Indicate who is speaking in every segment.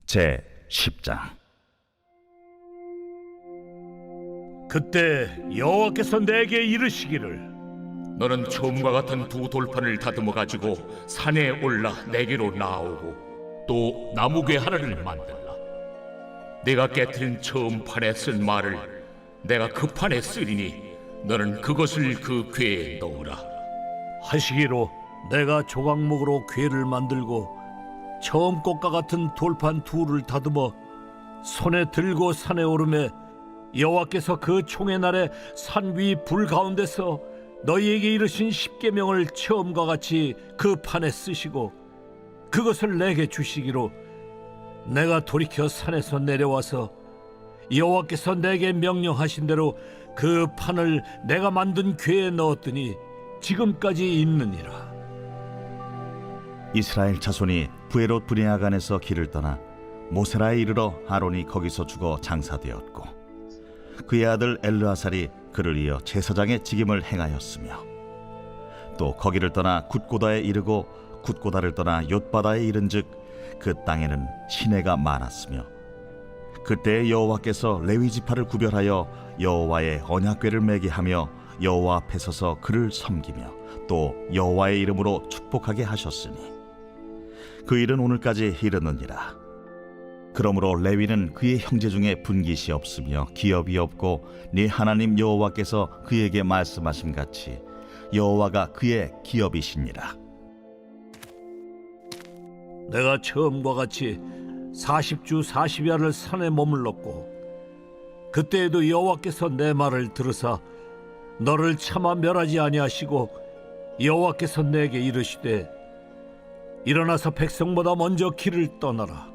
Speaker 1: 제 10장.
Speaker 2: 그때 여호와께서 내게 이르시기를
Speaker 3: 너는 처음과 같은 두 돌판을 다듬어 가지고 산에 올라 내게로 나오고 또 나무괴 하나를 만들라. 내가 깨뜨린 처음 판에 쓴 말을 내가 그 판에 쓰리니 너는 그것을 그 궤에 넣으라.
Speaker 2: 하시기로 내가 조각목으로 궤를 만들고 처음 것과 같은 돌판 둘을 다듬어 손에 들고 산에 오르매 여호와께서 그 총의 날에 산 위 불 가운데서 너희에게 이르신 십계명을 처음과 같이 그 판에 쓰시고 그것을 내게 주시기로 내가 돌이켜 산에서 내려와서 여호와께서 내게 명령하신 대로 그 판을 내가 만든 궤에 넣었더니 지금까지 있느니라.
Speaker 1: 이스라엘 자손이 부에롯 브네아간에서 길을 떠나 모세라에 이르러 아론이 거기서 죽어 장사되었고 그의 아들 엘르아살이 그를 이어 제사장의 직임을 행하였으며 또 거기를 떠나 굿고다에 이르고 굿고다를 떠나 옅바다에 이른즉 그 땅에는 시내가 많았으며 그때 여호와께서 레위 지파를 구별하여 여호와의 언약궤를 매게 하며 여호와 앞에 서서 그를 섬기며 또 여호와의 이름으로 축복하게 하셨으니 그 일은 오늘까지 이르느니라. 그러므로 레위는 그의 형제 중에 분깃이 없으며 기업이 없고 네 하나님 여호와께서 그에게 말씀하신 같이 여호와가 그의 기업이시니라.
Speaker 2: 내가 처음과 같이 40주 40야를 산에 머물렀고 그때에도 여호와께서 내 말을 들으사 너를 차마 멸하지 아니하시고 여호와께서 내게 이르시되 일어나서 백성보다 먼저 길을 떠나라.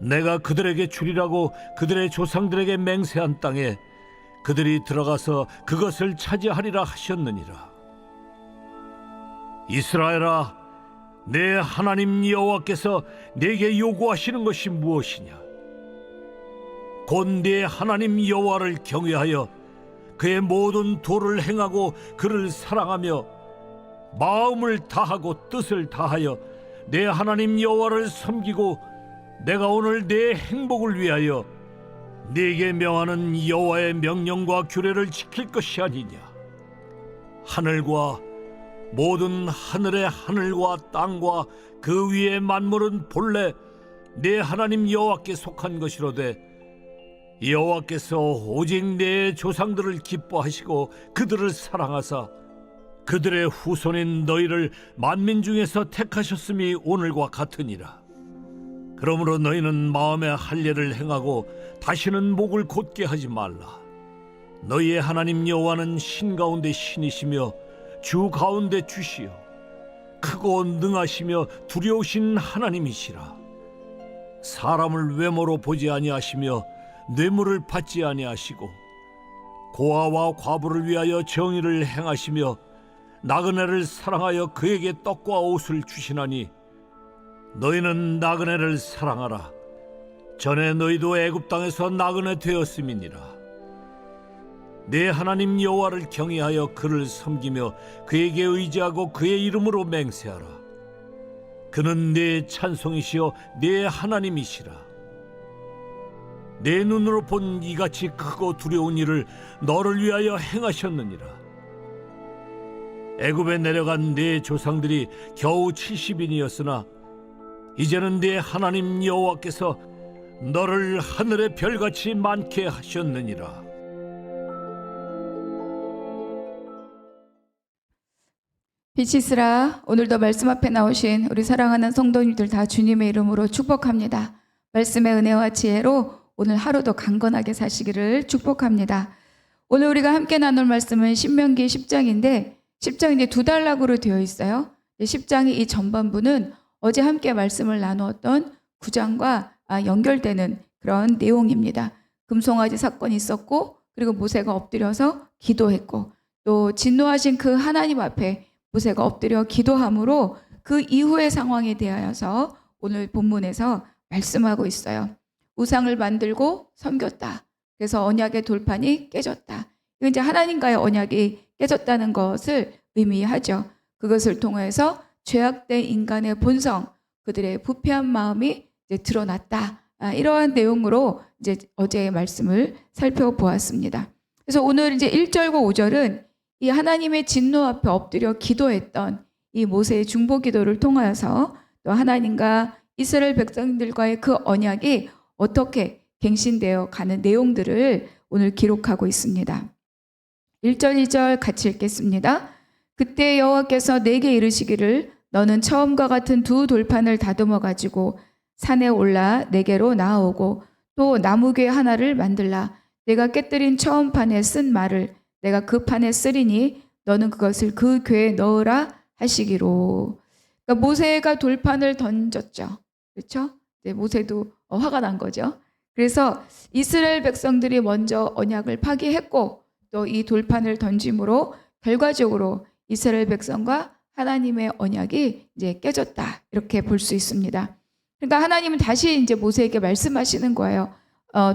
Speaker 2: 내가 그들에게 주리라고 그들의 조상들에게 맹세한 땅에 그들이 들어가서 그것을 차지하리라 하셨느니라. 이스라엘아, 내 하나님 여호와께서 내게 요구하시는 것이 무엇이냐? 곧 네 하나님 여호와를 경외하여 그의 모든 도를 행하고 그를 사랑하며 마음을 다하고 뜻을 다하여 내 하나님 여호와를 섬기고 내가 오늘 내 행복을 위하여 네게 명하는 여호와의 명령과 규례를 지킬 것이 아니냐? 하늘과 모든 하늘의 하늘과 땅과 그 위의 만물은 본래 내 하나님 여호와께 속한 것이로되 여호와께서 오직 내 조상들을 기뻐하시고 그들을 사랑하사 그들의 후손인 너희를 만민 중에서 택하셨음이 오늘과 같으니라. 그러므로 너희는 마음의 할례를 행하고 다시는 목을 곧게 하지 말라. 너희의 하나님 여호와는 신 가운데 신이시며 주 가운데 주시요 크고 능하시며 두려우신 하나님이시라. 사람을 외모로 보지 아니하시며 뇌물을 받지 아니하시고 고아와 과부를 위하여 정의를 행하시며 나그네를 사랑하여 그에게 떡과 옷을 주시나니 너희는 나그네를 사랑하라. 전에 너희도 애굽 땅에서 나그네 되었음이니라. 내 하나님 여호와를 경외하여 그를 섬기며 그에게 의지하고 그의 이름으로 맹세하라. 그는 내 찬송이시여 내 하나님이시라. 내 눈으로 본 이같이 크고 두려운 일을 너를 위하여 행하셨느니라. 애굽에 내려간 네 조상들이 겨우 70인이었으나 이제는 네 하나님 여호와께서 너를 하늘의 별같이 많게 하셨느니라.
Speaker 4: 빛이스라. 오늘도 말씀 앞에 나오신 우리 사랑하는 성도님들 다 주님의 이름으로 축복합니다. 말씀의 은혜와 지혜로 오늘 하루도 강건하게 사시기를 축복합니다. 오늘 우리가 함께 나눌 말씀은 신명기 10장인데 10장이 이제 두 단락으로 되어 있어요. 10장의 이 전반부는 어제 함께 말씀을 나누었던 9장과 연결되는 그런 내용입니다. 금송아지 사건이 있었고 그리고 모세가 엎드려서 기도했고 또 진노하신 그 하나님 앞에 모세가 엎드려 기도함으로 그 이후의 상황에 대하여서 오늘 본문에서 말씀하고 있어요. 우상을 만들고 섬겼다. 그래서 언약의 돌판이 깨졌다. 이건 이제 하나님과의 언약이 깨졌다는 것을 의미하죠. 그것을 통해서 죄악된 인간의 본성, 그들의 부패한 마음이 이제 드러났다. 이러한 내용으로 이제 어제의 말씀을 살펴보았습니다. 그래서 오늘 이제 1절과 5절은 이 하나님의 진노 앞에 엎드려 기도했던 이 모세의 중보 기도를 통하여서 또 하나님과 이스라엘 백성들과의 그 언약이 어떻게 갱신되어 가는 내용들을 오늘 기록하고 있습니다. 1절, 2절 같이 읽겠습니다. 그때 여호와께서 내게 이르시기를 너는 처음과 같은 두 돌판을 다듬어 가지고 산에 올라 내게로 나아오고 또 나무괴 하나를 만들라. 내가 깨뜨린 처음 판에 쓴 말을 내가 그 판에 쓰리니 너는 그것을 그 궤에 넣으라 하시기로. 그러니까 모세가 돌판을 던졌죠. 그렇죠? 모세도 화가 난 거죠. 그래서 이스라엘 백성들이 먼저 언약을 파기했고 또 이 돌판을 던짐으로 결과적으로 이스라엘 백성과 하나님의 언약이 이제 깨졌다. 이렇게 볼 수 있습니다. 그러니까 하나님은 다시 이제 모세에게 말씀하시는 거예요.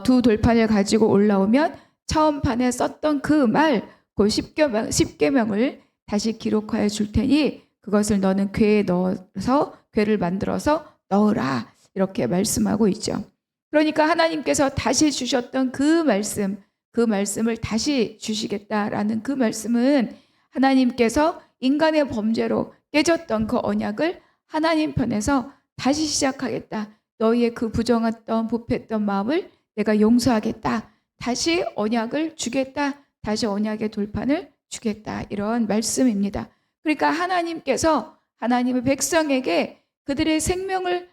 Speaker 4: 두 돌판을 가지고 올라오면 처음 판에 썼던 그 말, 그 10계명을 다시 기록하여 줄 테니 그것을 너는 궤에 넣어서 궤를 만들어서 넣으라. 이렇게 말씀하고 있죠. 그러니까 하나님께서 다시 주셨던 그 말씀을 다시 주시겠다라는 그 말씀은 하나님께서 인간의 범죄로 깨졌던 그 언약을 하나님 편에서 다시 시작하겠다. 너희의 그 부정했던 부패했던 마음을 내가 용서하겠다. 다시 언약을 주겠다. 다시 언약의 돌판을 주겠다. 이런 말씀입니다. 그러니까 하나님께서 하나님의 백성에게 그들의 생명을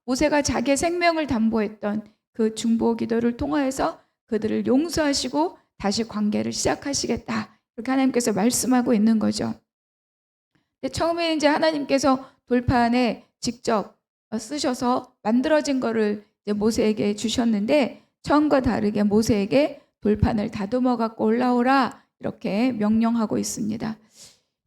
Speaker 4: 모세가 자기의 생명을 담보했던 그 중보 기도를 통하여서 그들을 용서하시고 다시 관계를 시작하시겠다. 이렇게 하나님께서 말씀하고 있는 거죠. 근데 처음에 이제 하나님께서 돌판에 직접 쓰셔서 만들어진 거를 이제 모세에게 주셨는데 처음과 다르게 모세에게 돌판을 다듬어 갖고 올라오라 이렇게 명령하고 있습니다.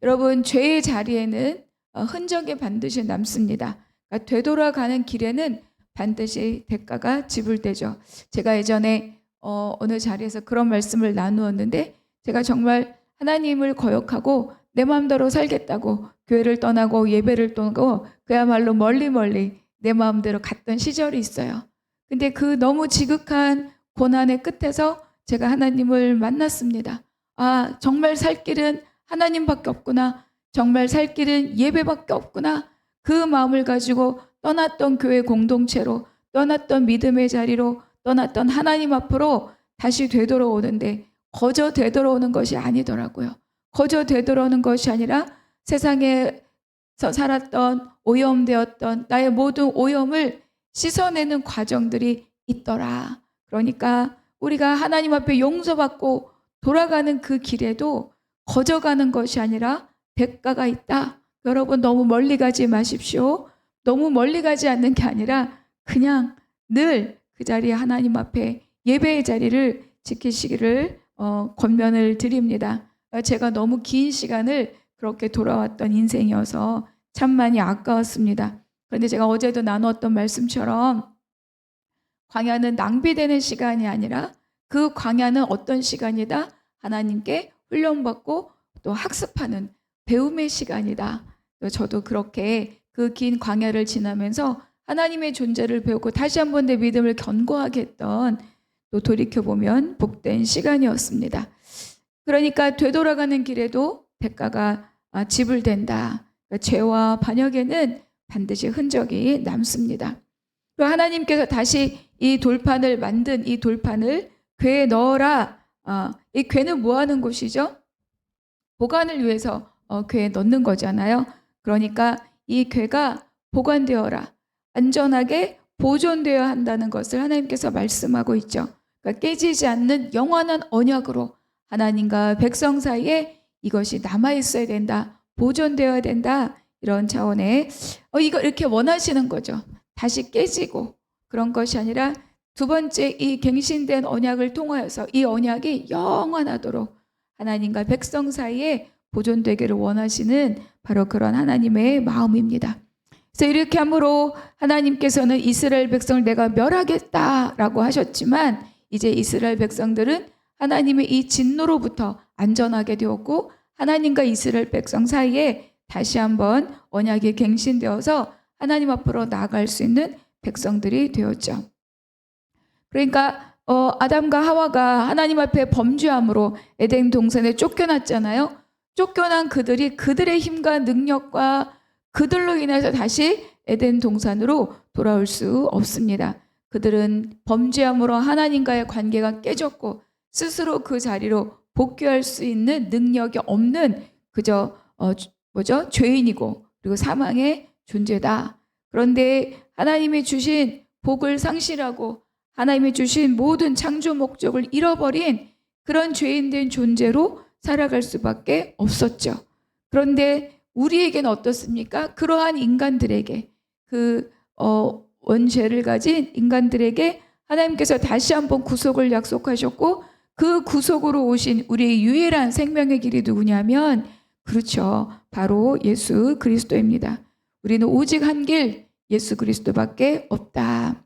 Speaker 4: 여러분, 죄의 자리에는 흔적이 반드시 남습니다. 그러니까 되돌아가는 길에는 반드시 대가가 지불되죠. 제가 예전에 어느 자리에서 그런 말씀을 나누었는데 제가 정말 하나님을 거역하고 내 마음대로 살겠다고 교회를 떠나고 예배를 떠나고 그야말로 멀리 내 마음대로 갔던 시절이 있어요. 근데 그 너무 지극한 고난의 끝에서 제가 하나님을 만났습니다. 아, 정말 살 길은 하나님밖에 없구나. 정말 살 길은 예배밖에 없구나. 그 마음을 가지고 떠났던 교회 공동체로, 떠났던 믿음의 자리로, 떠났던 하나님 앞으로 다시 되돌아오는데 거저 되돌아오는 것이 아니더라고요. 거저 되돌아오는 것이 아니라 세상에서 살았던 오염되었던 나의 모든 오염을 씻어내는 과정들이 있더라. 그러니까 우리가 하나님 앞에 용서받고 돌아가는 그 길에도 거저 가는 것이 아니라 대가가 있다. 여러분, 너무 멀리 가지 마십시오. 너무 멀리 가지 않는 게 아니라 그냥 늘 그 자리에 하나님 앞에 예배의 자리를 지키시기를 권면을 드립니다. 제가 너무 긴 시간을 그렇게 돌아왔던 인생이어서 참 많이 아까웠습니다. 그런데 제가 어제도 나누었던 말씀처럼 광야는 낭비되는 시간이 아니라 그 광야는 어떤 시간이다? 하나님께 훈련받고 또 학습하는 배움의 시간이다. 저도 그렇게 그 긴 광야를 지나면서 하나님의 존재를 배우고 다시 한번 내 믿음을 견고하게 했던 또 돌이켜보면 복된 시간이었습니다. 그러니까 되돌아가는 길에도 대가가 지불된다. 그러니까 죄와 반역에는 반드시 흔적이 남습니다. 그리고 하나님께서 다시 이 돌판을 만든 이 돌판을 궤에 넣어라. 이 궤는 뭐 하는 곳이죠? 보관을 위해서 궤에 넣는 거잖아요. 그러니까 이 궤가 보관되어라. 안전하게 보존되어야 한다는 것을 하나님께서 말씀하고 있죠. 그러니까 깨지지 않는 영원한 언약으로 하나님과 백성 사이에 이것이 남아있어야 된다. 보존되어야 된다. 이런 차원의 이거 이렇게 원하시는 거죠. 다시 깨지고 그런 것이 아니라 두 번째 이 갱신된 언약을 통하여서 이 언약이 영원하도록 하나님과 백성 사이에 보존되기를 원하시는 바로 그런 하나님의 마음입니다. 그래서 이렇게 함으로 하나님께서는 이스라엘 백성을 내가 멸하겠다라고 하셨지만 이제 이스라엘 백성들은 하나님의 이 진노로부터 안전하게 되었고 하나님과 이스라엘 백성 사이에 다시 한번 언약이 갱신되어서 하나님 앞으로 나아갈 수 있는 백성들이 되었죠. 그러니까 아담과 하와가 하나님 앞에 범죄함으로 에덴 동산에 쫓겨났잖아요. 쫓겨난 그들이 그들의 힘과 능력과 그들로 인해서 다시 에덴 동산으로 돌아올 수 없습니다. 그들은 범죄함으로 하나님과의 관계가 깨졌고 스스로 그 자리로 복귀할 수 있는 능력이 없는 그저 죄인이고 그리고 사망의 존재다. 그런데 하나님이 주신 복을 상실하고 하나님이 주신 모든 창조 목적을 잃어버린 그런 죄인된 존재로 살아갈 수밖에 없었죠. 그런데 우리에게는 어떻습니까? 그러한 인간들에게 원죄를 가진 인간들에게 하나님께서 다시 한번 구속을 약속하셨고 그 구속으로 오신 우리의 유일한 생명의 길이 누구냐면 그렇죠. 바로 예수 그리스도입니다. 우리는 오직 한 길 예수 그리스도밖에 없다.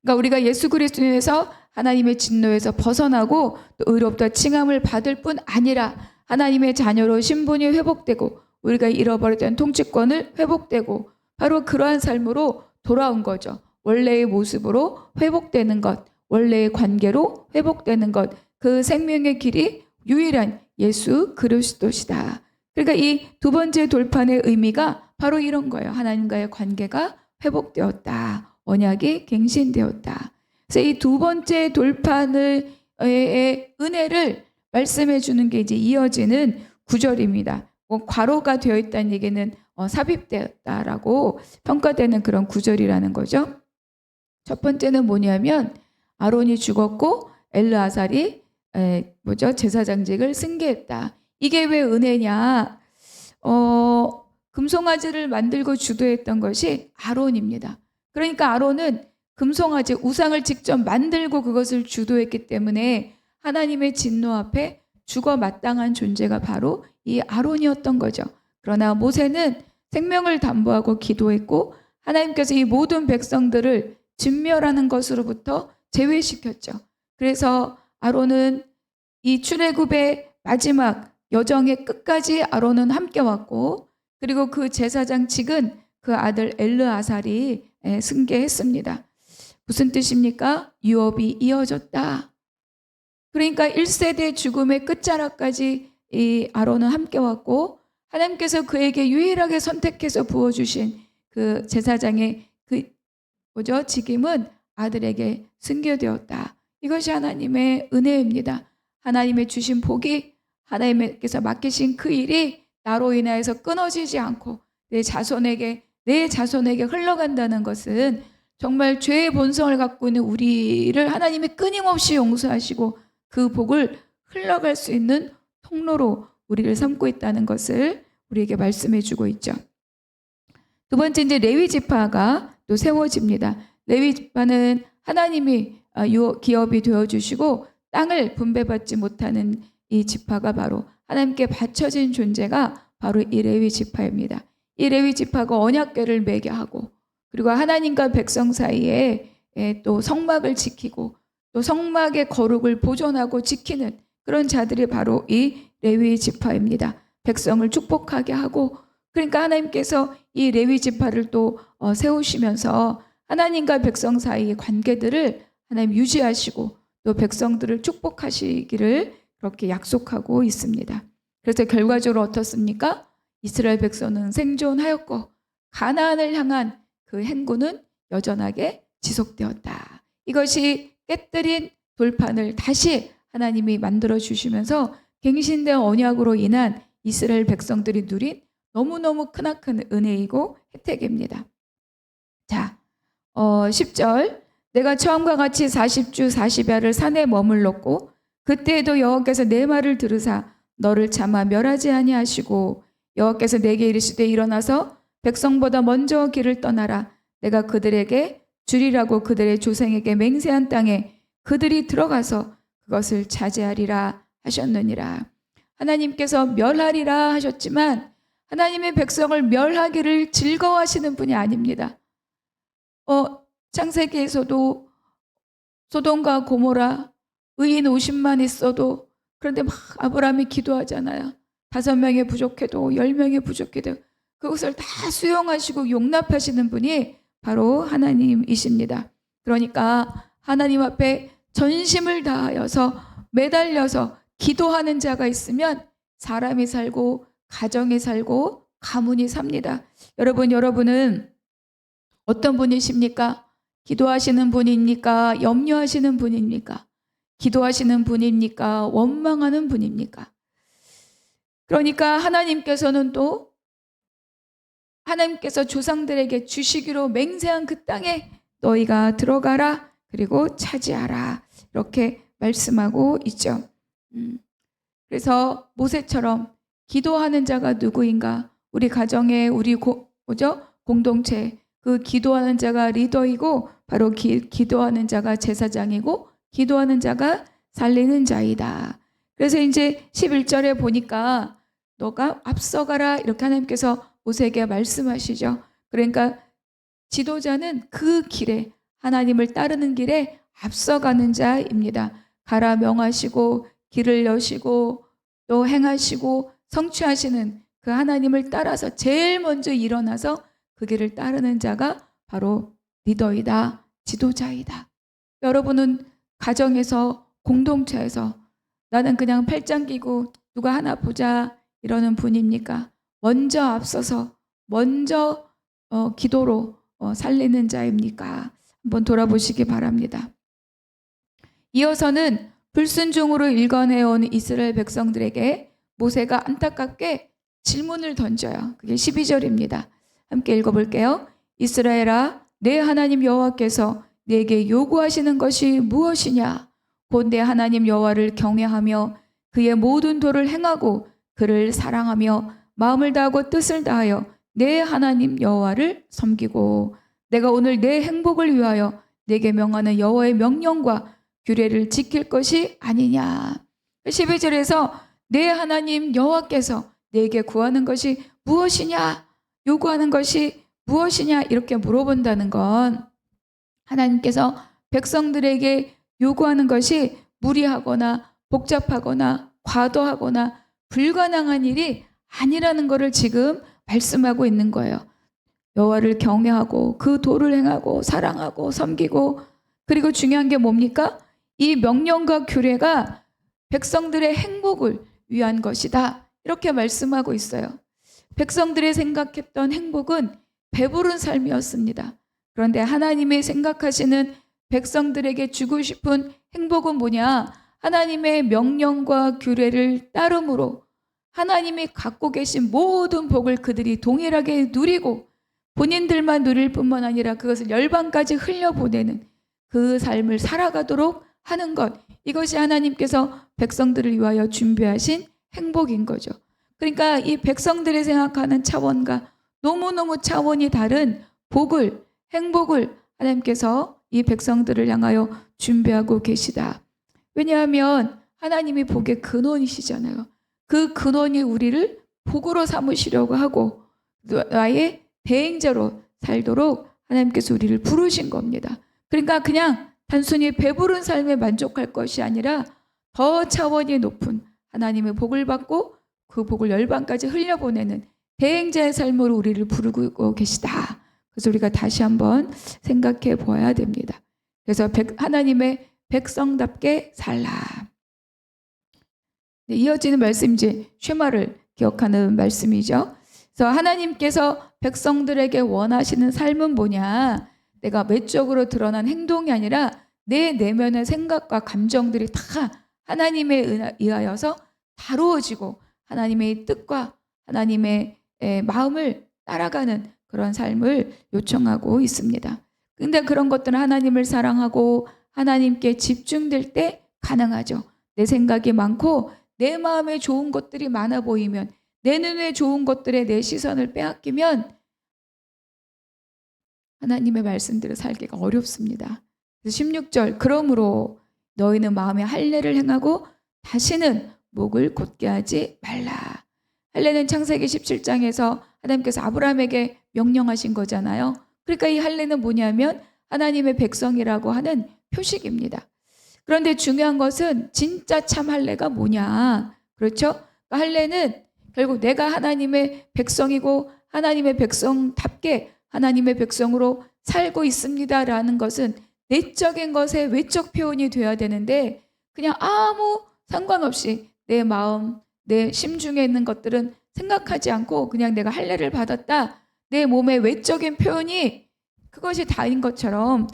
Speaker 4: 그러니까 우리가 예수 그리스도에서 하나님의 진노에서 벗어나고 또 의롭다 칭함을 받을 뿐 아니라 하나님의 자녀로 신분이 회복되고 우리가 잃어버렸던 통치권을 회복되고 바로 그러한 삶으로 돌아온 거죠. 원래의 모습으로 회복되는 것, 원래의 관계로 회복되는 것, 그 생명의 길이 유일한 예수 그리스도시다. 그러니까 이 두 번째 돌판의 의미가 바로 이런 거예요. 하나님과의 관계가 회복되었다. 언약이 갱신되었다. 그래서 이 두 번째 돌판의 은혜를 말씀해 주는 게 이제 이어지는 구절입니다. 괄호가 되어 있다는 얘기는 삽입되었다라고 평가되는 그런 구절이라는 거죠. 첫 번째는 뭐냐면 아론이 죽었고 엘르아살이 제사장직을 승계했다. 이게 왜 은혜냐? 금송아지를 만들고 주도했던 것이 아론입니다. 그러니까 아론은 금송아지 우상을 직접 만들고 그것을 주도했기 때문에 하나님의 진노 앞에 죽어 마땅한 존재가 바로 이 아론이었던 거죠. 그러나 모세는 생명을 담보하고 기도했고 하나님께서 이 모든 백성들을 진멸하는 것으로부터 제외시켰죠. 그래서 아론은 이 출애굽의 마지막 여정의 끝까지 아론은 함께 왔고 그리고 그 제사장직은 그 아들 엘르아살이 승계했습니다. 무슨 뜻입니까? 유업이 이어졌다. 그러니까 1세대 죽음의 끝자락까지 이 아론은 함께 왔고 하나님께서 그에게 유일하게 선택해서 부어주신 그 제사장의 직임은 아들에게 승계되었다. 이것이 하나님의 은혜입니다. 하나님의 주신 복이 하나님께서 맡기신 그 일이 나로 인하여서 끊어지지 않고 내 자손에게 흘러간다는 것은 정말 죄의 본성을 갖고 있는 우리를 하나님이 끊임없이 용서하시고 그 복을 흘러갈 수 있는 통로로 우리를 삼고 있다는 것을 우리에게 말씀해 주고 있죠. 두 번째 이제 레위 지파가 또 세워집니다. 레위 지파는 하나님이 기업이 되어 주시고 땅을 분배받지 못하는 이 지파가 바로 하나님께 바쳐진 존재가 바로 이 레위 지파입니다. 이 레위 지파가 언약궤를 매게 하고 그리고 하나님과 백성 사이에 또 성막을 지키고 또 성막의 거룩을 보존하고 지키는 그런 자들이 바로 이 레위 지파입니다. 백성을 축복하게 하고 그러니까 하나님께서 이 레위 지파를 또 세우시면서 하나님과 백성 사이의 관계들을 하나님 유지하시고 또 백성들을 축복하시기를 그렇게 약속하고 있습니다. 그래서 결과적으로 어떻습니까? 이스라엘 백성은 생존하였고 가나안을 향한 그 행군은 여전하게 지속되었다. 이것이 깨뜨린 돌판을 다시 하나님이 만들어 주시면서 갱신된 언약으로 인한 이스라엘 백성들이 누린 너무너무 크나큰 은혜이고 혜택입니다. 자, 10절 내가 처음과 같이 40주 40야를 산에 머물렀고 그때에도 여호와께서 내 말을 들으사 너를 차마 멸하지 아니하시고 여호와께서 내게 이르시되 일어나서 백성보다 먼저 길을 떠나라. 내가 그들에게 주리라고 그들의 조상에게 맹세한 땅에 그들이 들어가서 그것을 차지하리라 하셨느니라. 하나님께서 멸하리라 하셨지만 하나님의 백성을 멸하기를 즐거워하시는 분이 아닙니다. 창세기에서도 소돔과 고모라 의인 50만 있어도 그런데 막 아브라함이 기도하잖아요. 5명이 부족해도 10명이 부족해도 그것을 다 수용하시고 용납하시는 분이 바로 하나님이십니다. 그러니까 하나님 앞에 전심을 다하여서 매달려서 기도하는 자가 있으면 사람이 살고 가정이 살고 가문이 삽니다. 여러분은 어떤 분이십니까? 기도하시는 분입니까? 염려하시는 분입니까? 기도하시는 분입니까? 원망하는 분입니까? 그러니까 하나님께서 조상들에게 주시기로 맹세한 그 땅에 너희가 들어가라, 그리고 차지하라, 이렇게 말씀하고 있죠. 그래서 모세처럼 기도하는 자가 누구인가? 우리 가정의 공동체, 그 기도하는 자가 리더이고 바로 기도하는 자가 제사장이고 기도하는 자가 살리는 자이다. 그래서 이제 11절에 보니까 너가 앞서가라, 이렇게 하나님께서 모세에게 말씀하시죠. 그러니까 지도자는 그 길에, 하나님을 따르는 길에 앞서가는 자입니다. 가라 명하시고 길을 여시고 또 행하시고 성취하시는 그 하나님을 따라서 제일 먼저 일어나서 그 길을 따르는 자가 바로 리더이다, 지도자이다. 여러분은 가정에서, 공동체에서 나는 그냥 팔짱 끼고 누가 하나 보자 이러는 분입니까? 먼저 앞서서 먼저 기도로 살리는 자입니까? 한번 돌아보시기 바랍니다. 이어서는 불순종으로 일관해온 이스라엘 백성들에게 모세가 안타깝게 질문을 던져요. 그게 12절입니다. 함께 읽어볼게요. 이스라엘아, 내 하나님 여호와께서 내게 요구하시는 것이 무엇이냐? 곧 내 하나님 여호와를 경외하며 그의 모든 도를 행하고 그를 사랑하며 마음을 다하고 뜻을 다하여 내 하나님 여호와를 섬기고 내가 오늘 내 행복을 위하여 내게 명하는 여호와의 명령과 규례를 지킬 것이 아니냐. 12절에서 내 하나님 여호와께서 내게 구하는 것이 무엇이냐, 요구하는 것이 무엇이냐, 이렇게 물어본다는 건 하나님께서 백성들에게 요구하는 것이 무리하거나 복잡하거나 과도하거나 불가능한 일이 아니라는 것을 지금 말씀하고 있는 거예요. 여호와를 경외하고 그 도를 행하고 사랑하고 섬기고, 그리고 중요한 게 뭡니까? 이 명령과 규례가 백성들의 행복을 위한 것이다, 이렇게 말씀하고 있어요. 백성들이 생각했던 행복은 배부른 삶이었습니다. 그런데 하나님이 생각하시는 백성들에게 주고 싶은 행복은 뭐냐? 하나님의 명령과 규례를 따름으로 하나님이 갖고 계신 모든 복을 그들이 동일하게 누리고 본인들만 누릴 뿐만 아니라 그것을 열방까지 흘려보내는 그 삶을 살아가도록 하는 것, 이것이 하나님께서 백성들을 위하여 준비하신 행복인 거죠. 그러니까 이 백성들이 생각하는 차원과 너무너무 차원이 다른 복을, 행복을 하나님께서 이 백성들을 향하여 준비하고 계시다. 왜냐하면 하나님이 복의 근원이시잖아요. 그 근원이 우리를 복으로 삼으시려고 하고 나의 대행자로 살도록 하나님께서 우리를 부르신 겁니다. 그러니까 그냥 단순히 배부른 삶에 만족할 것이 아니라 더 차원이 높은 하나님의 복을 받고 그 복을 열방까지 흘려보내는 대행자의 삶으로 우리를 부르고 계시다. 그래서 우리가 다시 한번 생각해 보아야 됩니다. 그래서 하나님의 백성답게 살라. 네, 이어지는 말씀 이제 쉐마를 기억하는 말씀이죠. 그래서 하나님께서 백성들에게 원하시는 삶은 뭐냐? 내가 외적으로 드러난 행동이 아니라 내 내면의 생각과 감정들이 다 하나님에 의하여서 다루어지고 하나님의 뜻과 하나님의 마음을 따라가는 그런 삶을 요청하고 있습니다. 근데 그런 것들은 하나님을 사랑하고 하나님께 집중될 때 가능하죠. 내 생각이 많고 내 마음에 좋은 것들이 많아 보이면, 내 눈에 좋은 것들에 내 시선을 빼앗기면 하나님의 말씀대로 살기가 어렵습니다. 그래서 16절, 그러므로 너희는 마음에 할례를 행하고 다시는 목을 곧게 하지 말라. 할례는 창세기 17장에서 하나님께서 아브라함에게 명령하신 거잖아요. 그러니까 이 할례는 뭐냐면 하나님의 백성이라고 하는 표식입니다. 그런데 중요한 것은 진짜 참 할례가 뭐냐? 그렇죠? 그러니까 할례는 결국 내가 하나님의 백성이고 하나님의 백성답게 하나님의 백성으로 살고 있습니다라는 것은 내적인 것의 외적 표현이 되어야 되는데 그냥 아무 상관없이 내 마음, 내 심중에 있는 것들은 생각하지 않고 그냥 내가 할례를 받았다. 내 몸의 외적인 표현이 그것이 다인 것처럼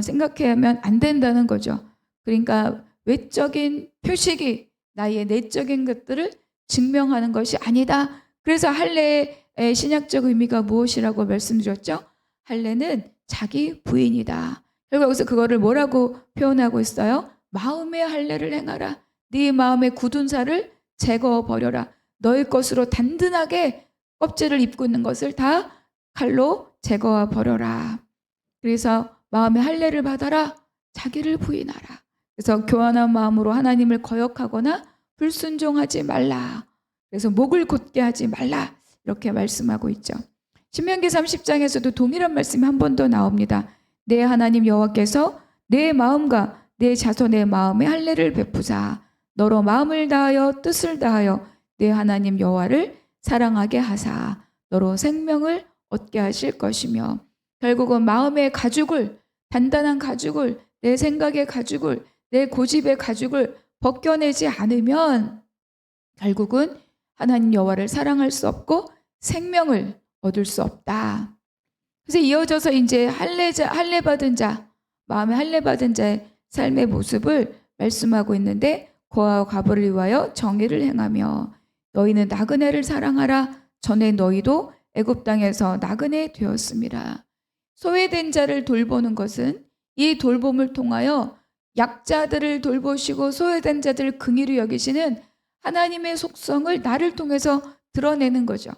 Speaker 4: 생각하면 안 된다는 거죠. 그러니까 외적인 표식이 나의 내적인 것들을 증명하는 것이 아니다. 그래서 할례의 신약적 의미가 무엇이라고 말씀드렸죠? 할례는 자기 부인이다. 그리고 여기서 그거를 뭐라고 표현하고 있어요? 마음의 할례를 행하라. 네 마음의 굳은 살을 제거해 버려라. 너의 것으로 단단하게 껍질을 입고 있는 것을 다 칼로 제거해 버려라. 그래서 마음의 할례를 받아라. 자기를 부인하라. 그래서 교만한 마음으로 하나님을 거역하거나 불순종하지 말라. 그래서 목을 곧게 하지 말라. 이렇게 말씀하고 있죠. 신명기 30장에서도 동일한 말씀이 한 번 더 나옵니다. 내 하나님 여호와께서 내 마음과 내 자손의 마음에 할례를 베푸사 너로 마음을 다하여 뜻을 다하여 내 하나님 여호와를 사랑하게 하사 너로 생명을 얻게 하실 것이며 결국은 마음의 가죽을 단단한 가죽을 내 생각의 가죽을 내 고집의 가죽을 벗겨내지 않으면 결국은 하나님 여호와를 사랑할 수 없고 생명을 얻을 수 없다. 그래서 이어져서 이제 할례 받은 자, 마음에 할례 받은 자의 삶의 모습을 말씀하고 있는데 고아와 과부를 위하여 정의를 행하며 너희는 나그네를 사랑하라. 전에 너희도 애굽 땅에서 나그네 되었습니다. 소외된 자를 돌보는 것은 이 돌봄을 통하여 약자들을 돌보시고 소외된 자들을 긍휼히 여기시는 하나님의 속성을 나를 통해서 드러내는 거죠.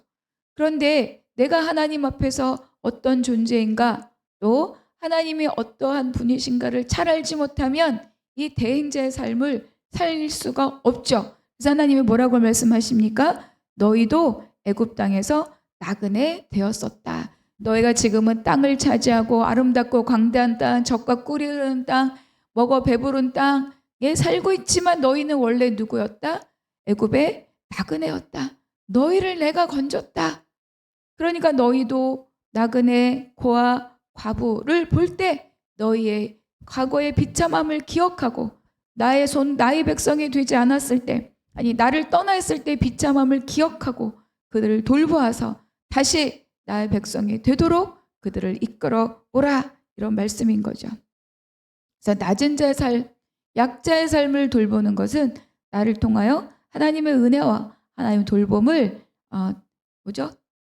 Speaker 4: 그런데 내가 하나님 앞에서 어떤 존재인가 또 하나님이 어떠한 분이신가를 잘 알지 못하면 이 대행자의 삶을 살릴 수가 없죠. 그래서 하나님이 뭐라고 말씀하십니까? 너희도 애굽 땅에서 나그네 되었었다. 너희가 지금은 땅을 차지하고 아름답고 광대한 땅, 젖과 꿀이 흐르는 땅, 먹어 배부른 땅에 살고 있지만 너희는 원래 누구였다? 애굽의 나그네였다. 너희를 내가 건졌다. 그러니까 너희도 나그네, 고아, 과부를 볼 때 너희의 과거의 비참함을 기억하고 나의 백성이 되지 않았을 때, 아니 나를 떠나 있을 때 비참함을 기억하고 그들을 돌보아서 다시 나의 백성이 되도록 그들을 이끌어 오라. 이런 말씀인 거죠. 그래서 낮은 자의 삶, 약자의 삶을 돌보는 것은 나를 통하여 하나님의 은혜와 하나님의 돌봄을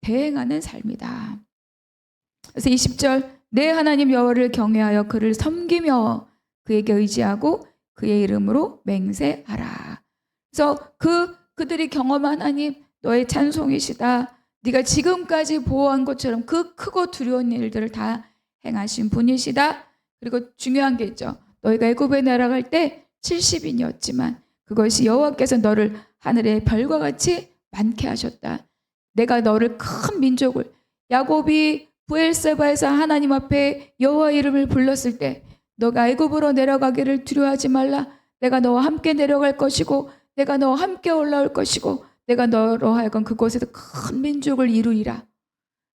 Speaker 4: 대행하는 삶이다. 그래서 20절 내 하나님 여호와를 경외하여 그를 섬기며 그에게 의지하고 그의 이름으로 맹세하라. 그래서 그들이 경험한 하나님 너의 찬송이시다. 네가 지금까지 보호한 것처럼 그 크고 두려운 일들을 다 행하신 분이시다. 그리고 중요한 게 있죠. 너희가 애굽에 날아갈 때 70인이었지만 그것이 여호와께서 너를 하늘의 별과 같이 많게 하셨다. 내가 너를 큰 민족을 야곱이 부엘세바에서 하나님 앞에 여호와 이름을 불렀을 때 너가 애굽으로 내려가기를 두려워하지 말라. 내가 너와 함께 내려갈 것이고 내가 너와 함께 올라올 것이고 내가 너로 하여금 그곳에서 큰 민족을 이루리라.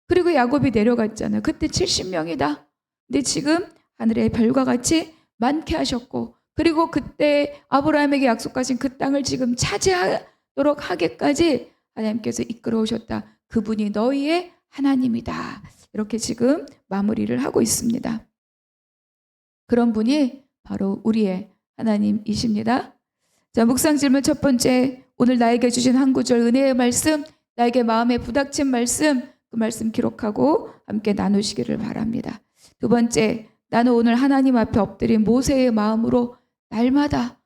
Speaker 4: 그리고 야곱이 내려갔잖아요. 그때 70명이다. 근데 지금 하늘의 별과 같이 많게 하셨고 그리고 그때 아브라함에게 약속하신 그 땅을 지금 차지하도록 하기까지 하나님께서 이끌어 오셨다. 그분이 너희의 하나님이다. 이렇게 지금 마무리를 하고 있습니다. 그런 분이 바로 우리의 하나님이십니다. 자, 묵상 질문 첫 번째, 오늘 나에게 주신 한 구절 은혜의 말씀, 나에게 마음에 부닥친 말씀, 그 말씀 기록하고 함께 나누시기를 바랍니다. 두 번째, 나는 오늘 하나님 앞에 엎드린 모세의 마음으로 날마다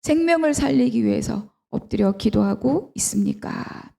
Speaker 4: 생명을 살리기 위해서 엎드려 기도하고 있습니까?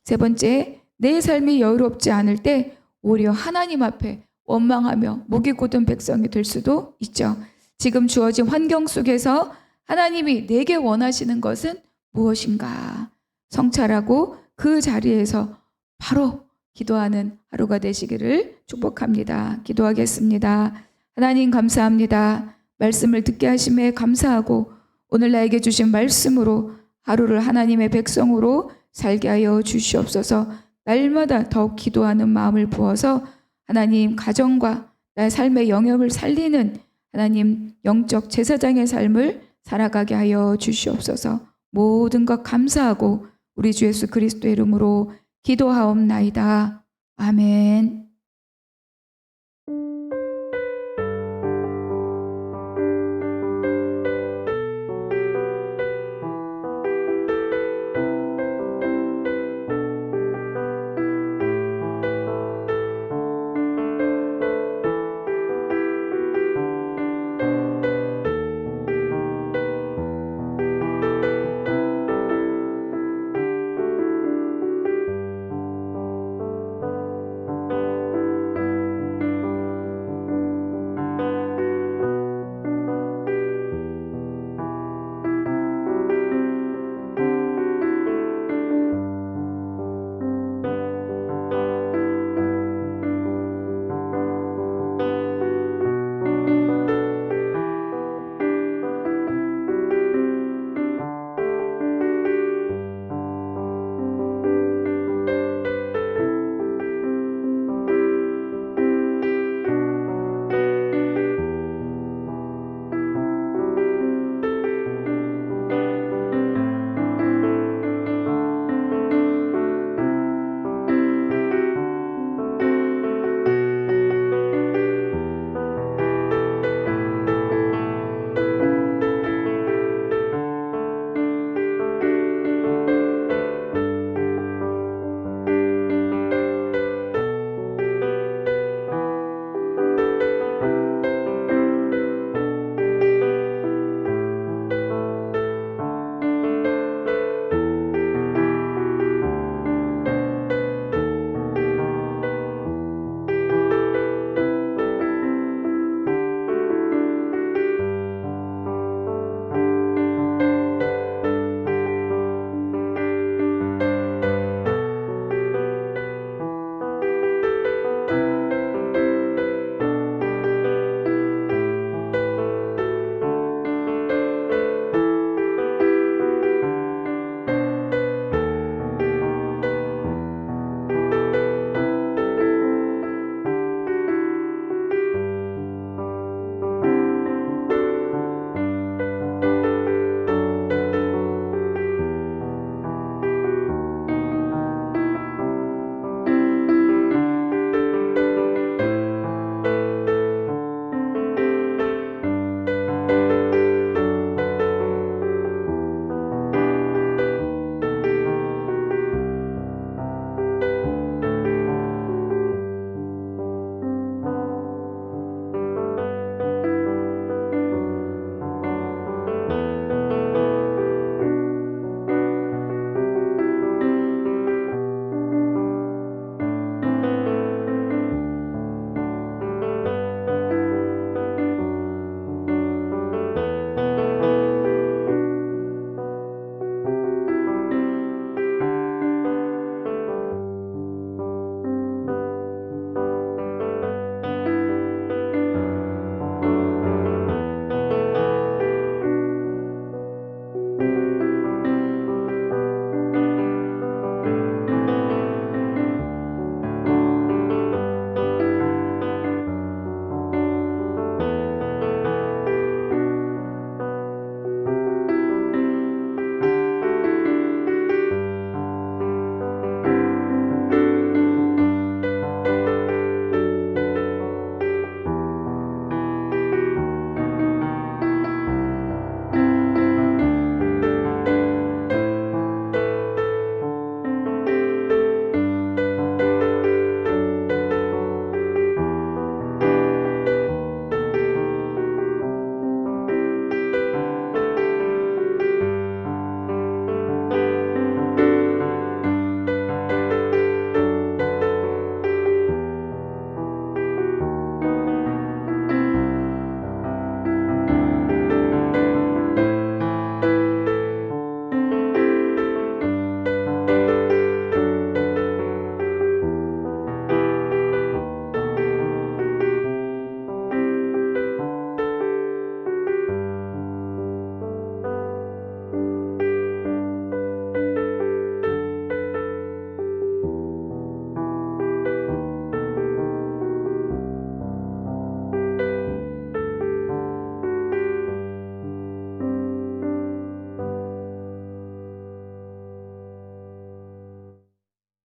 Speaker 4: 세 번째, 내 삶이 여유롭지 않을 때 오히려 하나님 앞에 원망하며 목이 곧은 백성이 될 수도 있죠. 지금 주어진 환경 속에서 하나님이 내게 원하시는 것은 무엇인가? 성찰하고 그 자리에서 바로 기도하는 하루가 되시기를 축복합니다. 기도하겠습니다. 하나님 감사합니다. 말씀을 듣게 하심에 감사하고 오늘 나에게 주신 말씀으로 하루를 하나님의 백성으로 살게 하여 주시옵소서. 날마다 더욱 기도하는 마음을 부어서 하나님 가정과 나의 삶의 영역을 살리는 하나님 영적 제사장의 삶을 살아가게 하여 주시옵소서. 모든 것 감사하고 우리 주 예수 그리스도의 이름으로 기도하옵나이다. 아멘.